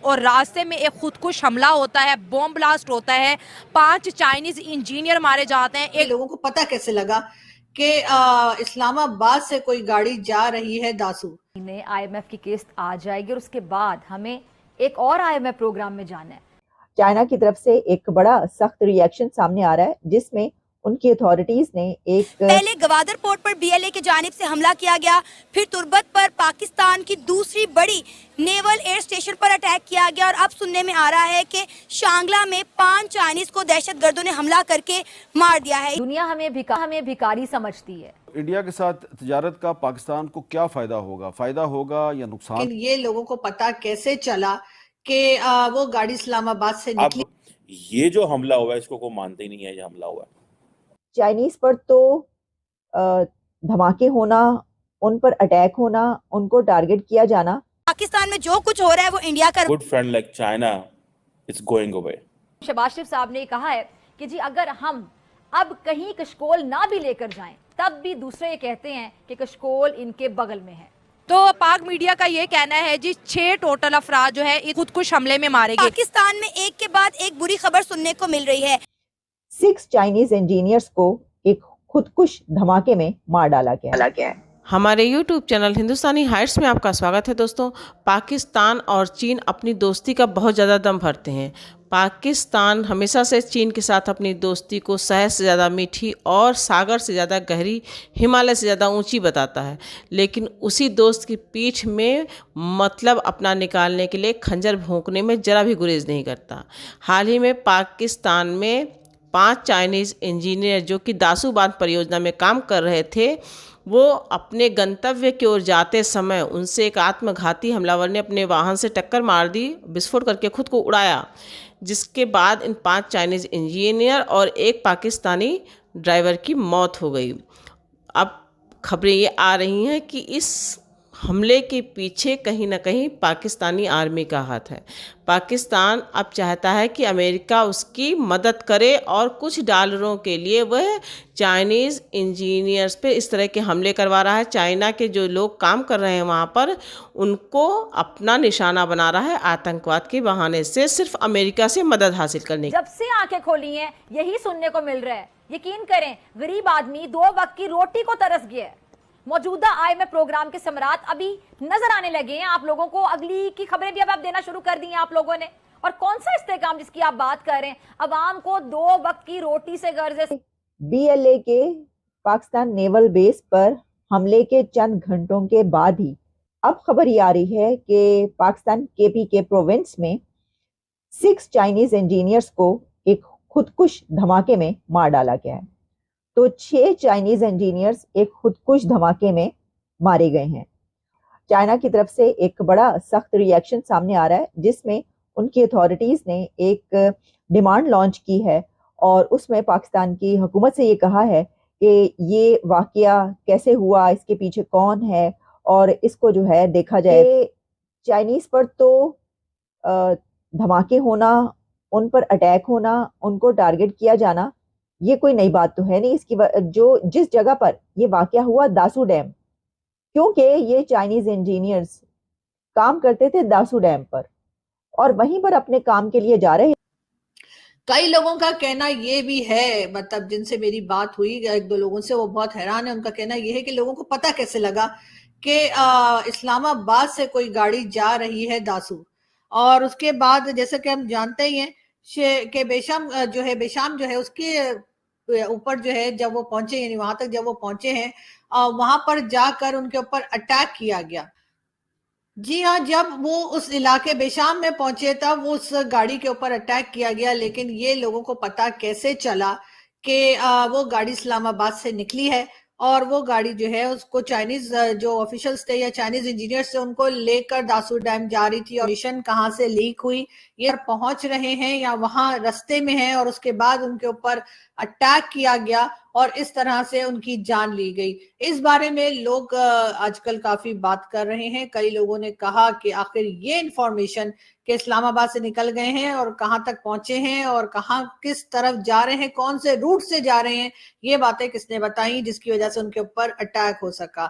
اور راستے میں ایک خودکش حملہ ہوتا ہے, بوم بلاسٹ ہوتا ہے, 5 چائنیز انجینئر مارے جاتے ہیں. ایک لوگوں کو پتہ کیسے لگا کہ اسلام آباد سے کوئی گاڑی جا رہی ہے داسو؟ آئی ایم ایف کی قسط آ جائے گی اور اس کے بعد ہمیں ایک اور آئی ایم ایف پروگرام میں جانا ہے. چائنا کی طرف سے ایک بڑا سخت ری ایکشن سامنے آ رہا ہے, جس میں ان کی اتھارٹیز نے ایک پہلے گوادر پورٹ پر بی ایل اے کی جانب سے حملہ کیا گیا, پھر تربت پر پاکستان کی دوسری بڑی نیول ایئر اسٹیشن پر اٹیک کیا گیا, اور اب سننے میں آ رہا ہے کہ شانگلہ میں 5 چائنیز کو دہشت گردوں نے حملہ کر کے مار دیا ہے. دنیا ہمیں بھکاری سمجھتی ہے. انڈیا کے ساتھ تجارت کا پاکستان کو کیا فائدہ ہوگا؟ فائدہ ہوگا یا نقصان؟ لیکن یہ لوگوں کو پتہ کیسے چلا کہ وہ گاڑی اسلام آباد سے نکلی؟ اب یہ جو حملہ ہوا ہے اس کو کوئی مانتے ہی نہیں ہے یہ حملہ ہوا ہے. چائنیز پر تو دھماکے ہونا, ان پر اٹیک ہونا, ان کو ٹارگٹ کیا جانا. پاکستان میں جو کچھ ہو رہا ہے وہ انڈیا کا good friend like China it's going away. Shehbaz Sharif صاحب نے کہا ہے کہ جی اگر ہم اب کہیں کشکول نہ بھی لے کر جائیں تب بھی دوسرے یہ کہتے ہیں کہ کشکول ان کے بغل میں ہے. تو پاک میڈیا کا یہ کہنا ہے جی 6 ٹوٹل افراد جو ہے خودکش حملے میں مارے گئے. پاکستان میں ایک کے بعد ایک بری خبر سننے کو مل رہی ہے. 6 چائنیز انجینئرز کو ایک خودکش دھماکے میں مار ڈالا گیا ہے. ہمارے یوٹیوب چینل ہندوستانی ہائٹس میں آپ کا سواگت ہے دوستوں. پاکستان اور چین اپنی دوستی کا بہت زیادہ دم بھرتے ہیں. پاکستان ہمیشہ سے چین کے ساتھ اپنی دوستی کو شہد سے زیادہ میٹھی اور ساگر سے زیادہ گہری, ہمالیہ سے زیادہ اونچی بتاتا ہے, لیکن اسی دوست کی پیٹھ میں مطلب اپنا نکالنے کے لیے کھنجر بھونکنے میں ذرا بھی گریز نہیں کرتا. حال ہی میں پاکستان میں 5 چائنیز انجینئر جو کہ داسو باندھ پریوجنا میں کام کر رہے تھے, وہ اپنے گنتویہ کی اور جاتے سمے ان سے ایک آتم گھاتی حملہ ور نے اپنے واہن سے ٹکر مار دی, بسفوٹ کر کے خود کو اڑایا, جس کے بعد ان 5 چائنیز انجینئر اور ایک پاکستانی ڈرائیور کی موت ہو گئی. اب خبریں یہ آ رہی ہیں کہ اس حملے کے پیچھے کہیں نہ کہیں پاکستانی آرمی کا ہاتھ ہے. پاکستان اب چاہتا ہے کہ امریکہ اس کی مدد کرے اور کچھ ڈالروں کے لیے وہ چائنیز انجینئرز پہ اس طرح کے حملے کروا رہا ہے. چائنا کے جو لوگ کام کر رہے ہیں وہاں پر ان کو اپنا نشانہ بنا رہا ہے آتنکواد کے بہانے سے, صرف امریکہ سے مدد حاصل کرنے کی. جب سے آنکھیں کھولی ہیں یہی سننے کو مل رہا ہے. یقین کریں غریب آدمی 2 وقت کی روٹی کو ترس گیا ہے. موجودہ آئی ایم ایف پروگرام کے ثمرات ابھی نظر آنے لگے ہیں آپ لوگوں کو. اگلی کی خبریں بھی اب آپ دینا شروع کر دی ہیں آپ لوگوں نے. اور کون سا استحکام جس کی آپ بات کر رہے ہیں؟ عوام کو 2 وقت کی روٹی سے غرض ہے. بی ایل اے کے پاکستان نیول بیس پر حملے کے چند گھنٹوں کے بعد ہی اب خبر یہ آ رہی ہے کہ پاکستان کے پی کے پروونس میں 6 چائنیز انجینئرز کو ایک خودکش دھماکے میں مار ڈالا گیا ہے. تو 6 چائنیز انجینئرز ایک خودکش دھماکے میں مارے گئے ہیں. چائنا کی طرف سے ایک بڑا سخت ری ایکشن سامنے آ رہا ہے, جس میں ان کی اتھارٹیز نے ایک ڈیمانڈ لانچ کی ہے, اور اس میں پاکستان کی حکومت سے یہ کہا ہے کہ یہ واقعہ کیسے ہوا, اس کے پیچھے کون ہے, اور اس کو جو ہے دیکھا جائے. چائنیز پر تو دھماکے ہونا, ان پر اٹیک ہونا, ان کو ٹارگٹ کیا جانا, یہ کوئی نئی بات تو ہے نہیں. اس کی جس جگہ پر یہ واقعہ ہوا داسو ڈیم, کیونکہ یہ چائنیز انجینئرز کام کرتے تھے داسو ڈیم پر اور وہیں پر اپنے کام کے لیے جا رہے. کئی لوگوں کا کہنا یہ بھی ہے, مطلب جن سے میری بات ہوئی 1-2 لوگوں سے, وہ بہت حیران ہے. ان کا کہنا یہ ہے کہ لوگوں کو پتہ کیسے لگا کہ اسلام آباد سے کوئی گاڑی جا رہی ہے داسو, اور اس کے بعد جیسے کہ ہم جانتے ہی ہیں کہ بیشام جو ہے اس کے اوپر جو ہے جب وہ پہنچے, یعنی وہاں تک جب وہ پہنچے ہیں, وہاں پر جا کر ان کے اوپر اٹیک کیا گیا. جی ہاں, جب وہ اس علاقے بیشام میں پہنچے تب اس گاڑی کے اوپر اٹیک کیا گیا. لیکن یہ لوگوں کو پتہ کیسے چلا کہ وہ گاڑی اسلام آباد سے نکلی ہے, اور وہ گاڑی جو ہے اس کو چائنیز جو آفیشلز تھے یا چائنیز انجینئرز تھے ان کو لے کر داسو ڈیم جا رہی تھی. اور مشن کہاں سے لیک ہوئی, یہ پہنچ رہے ہیں یا وہاں رستے میں ہیں, اور اس کے بعد ان کے اوپر اٹیک کیا گیا اور اس طرح سے ان کی جان لی گئی. اس بارے میں لوگ آج کل کافی بات کر رہے ہیں. کئی لوگوں نے کہا کہ آخر یہ انفارمیشن کہ اسلام آباد سے نکل گئے ہیں اور کہاں تک پہنچے ہیں اور کہاں کس طرف جا رہے ہیں, کون سے روٹ سے جا رہے ہیں, یہ باتیں کس نے بتائیں جس کی وجہ سے ان کے اوپر اٹیک ہو سکا.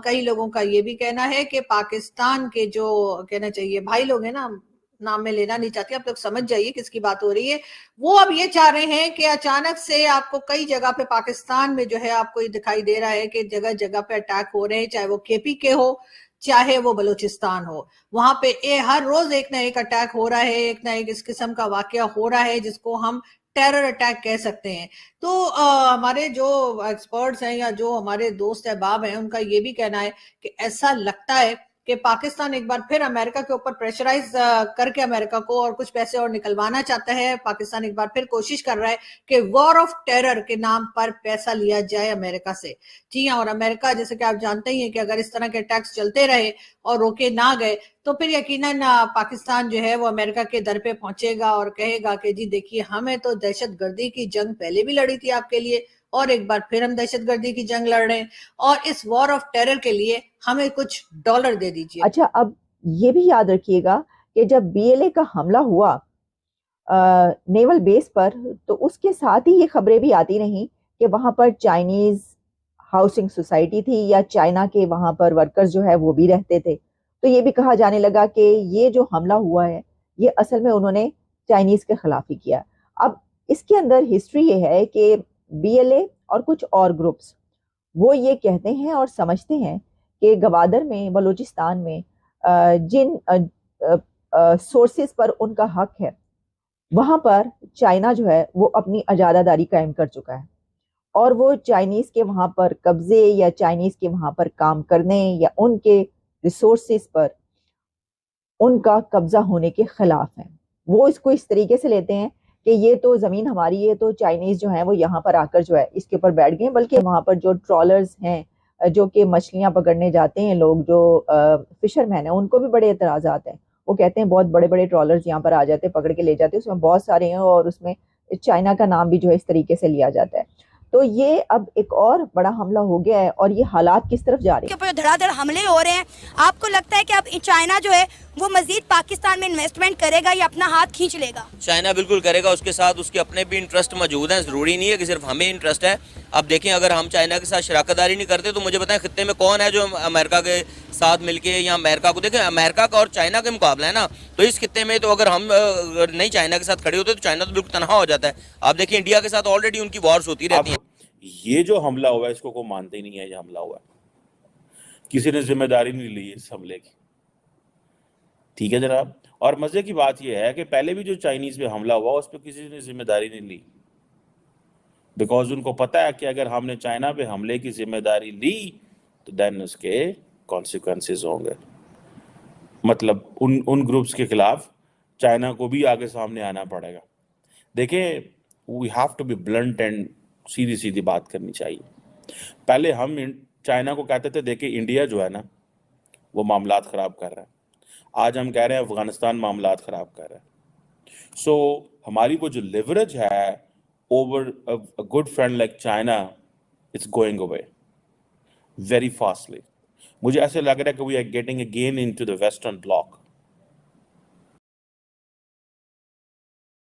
کئی لوگوں کا یہ بھی کہنا ہے کہ پاکستان کے جو کہنا چاہیے بھائی لوگ ہیں نا, نام میں لینا نہیں چاہتی, آپ لوگ سمجھ جائیے کس کی بات ہو رہی ہے. وہ اب یہ چاہ رہے ہیں کہ اچانک سے آپ کو کئی جگہ پہ پاکستان میں جو ہے آپ کو یہ دکھائی دے رہا ہے کہ جگہ جگہ پہ اٹیک ہو رہے ہیں, چاہے وہ KP ہو چاہے وہ بلوچستان ہو. وہاں پہ ہر روز ایک نہ ایک اٹیک ہو رہا ہے, ایک نہ ایک اس قسم کا واقعہ ہو رہا ہے جس کو ہم ٹیرر اٹیک کہہ سکتے ہیں. تو ہمارے جو ایکسپرٹس ہیں یا جو ہمارے دوست احباب ہیں ان کا یہ بھی کہنا ہے کہ ایسا لگتا ہے کہ پاکستان ایک بار پھر امریکہ کے اوپر پریشرائز کر کے امریکہ کو اور کچھ پیسے اور نکلوانا چاہتا ہے. پاکستان ایک بار پھر کوشش کر رہا ہے کہ وار آف ٹیرر کے نام پر پیسہ لیا جائے امریکہ سے. جی ہاں, اور امریکہ جیسے کہ آپ جانتے ہی ہیں کہ اگر اس طرح کے اٹیکس چلتے رہے اور روکے نہ گئے تو پھر یقیناً پاکستان جو ہے وہ امریکہ کے در پہ پہنچے گا اور کہے گا کہ جی دیکھیے ہمیں تو دہشت گردی کی جنگ پہلے بھی لڑی تھی آپ کے لیے, اور ایک بار پھر ہم دہشت گردی کی جنگ لڑ رہے ہیں, اور اس وار آف ٹیرر کے لیے ہمیں کچھ ڈالر دے دیجیے. اچھا, اب یہ بھی یاد رکھیے گا کہ جب BLA کا حملہ ہوا نیول بیس پر تو اس کے ساتھ ہی یہ خبریں بھی آتی رہیں کہ وہاں پر چائنیز ہاؤسنگ سوسائٹی تھی یا چائنا کے وہاں پر ورکرز جو ہے وہ بھی رہتے تھے. تو یہ بھی کہا جانے لگا کہ یہ جو حملہ ہوا ہے یہ اصل میں انہوں نے چائنیز کے خلاف ہی کیا. اب اس کے اندر ہسٹری یہ ہے کہ BLA اور کچھ اور گروپس وہ یہ کہتے ہیں اور سمجھتے ہیں کہ گوادر میں بلوچستان میں جن سورسز پر ان کا حق ہے وہاں پر چائنا جو ہے وہ اپنی اجارہ داری قائم کر چکا ہے, اور وہ چائنیز کے وہاں پر قبضے یا چائنیز کے وہاں پر کام کرنے یا ان کے ریسورسز پر ان کا قبضہ ہونے کے خلاف ہیں. وہ اس کو اس طریقے سے لیتے ہیں کہ یہ تو زمین ہماری ہے, تو چائنیز جو ہیں وہ یہاں پر آ کر جو ہے اس کے اوپر بیٹھ گئے. بلکہ وہاں پر جو ٹرالرز ہیں جو کہ مچھلیاں پکڑنے جاتے ہیں لوگ, جو فشر مین ہیں, ان کو بھی بڑے اعتراضات ہیں. وہ کہتے ہیں بہت بڑے بڑے ٹرالرز یہاں پر آ جاتے ہیں, پکڑ کے لے جاتے ہیں, اس میں بہت سارے ہیں اور اس میں چائنا کا نام بھی جو ہے اس طریقے سے لیا جاتا ہے. تو یہ اب ایک اور بڑا حملہ ہو گیا ہے, اور یہ حالات کس طرف جا رہے ہیں, کے اوپر دھڑا دھڑ حملے ہو رہے ہیں. آپ کو لگتا ہے کہ اب چائنا جو ہے وہ مزید پاکستان میں انویسٹمنٹ کرے گا یا اپنا ہاتھ کھینچ لے گا؟ چائنا بالکل کرے گا, اس کے ساتھ اس کے اپنے بھی انٹرسٹ موجود ہیں. ضروری نہیں ہے کہ صرف ہمیں انٹرسٹ ہے. اب دیکھیں اگر ہم چائنا کے ساتھ شراکت داری نہیں کرتے تو مجھے بتائیں خطے میں کون ہے جو امریکہ کے ساتھ مل کے, یا امریکہ کو دیکھیں امریکہ کا اور چائنا کے مقابلہ ہے نا, تو اس خطے میں تو اگر ہم نہیں چائنا کے ساتھ کھڑے ہوتے تو چائنا تو بالکل تنہا ہو جاتا ہے. آپ دیکھیں انڈیا کے ساتھ آلریڈی ان کی وارز ہوتی رہتی ہیں. یہ جو حملہ ہوا ہے اس کو کوئی مانتے ہی نہیں ہے. یہ حملہ ہوا ہے, کسی نے ذمہ داری نہیں لی اس حملے کی. ٹھیک ہے جناب. اور مزے کی بات یہ ہے کہ پہلے بھی جو چائنیز پہ حملہ ہوا اس پہ کسی نے ذمہ داری نہیں لی, بیکاز ان کو پتا ہے کہ اگر ہم نے چائنا پہ حملے کی ذمہ داری لی تو دین اس کے کانسیکوینسز ہوں گے. مطلب ان گروپس کے خلاف چائنا کو بھی آگے سامنے آنا پڑے گا. دیکھیں, we have to be blunt and سیدھی سیدھی بات کرنی چاہیے. پہلے ہم چائنا کو کہتے تھے دیکھیں انڈیا جو ہے نا وہ معاملات خراب کر رہا ہے. آج ہم کہہ رہے ہیں افغانستان معاملات خراب کر رہا ہے. سو ہماری وہ جو لیوریج ہے over a good friend like China, it's going away very fastly. مجھے ایسے لگ رہا ہے کہ we are getting again into the western bloc.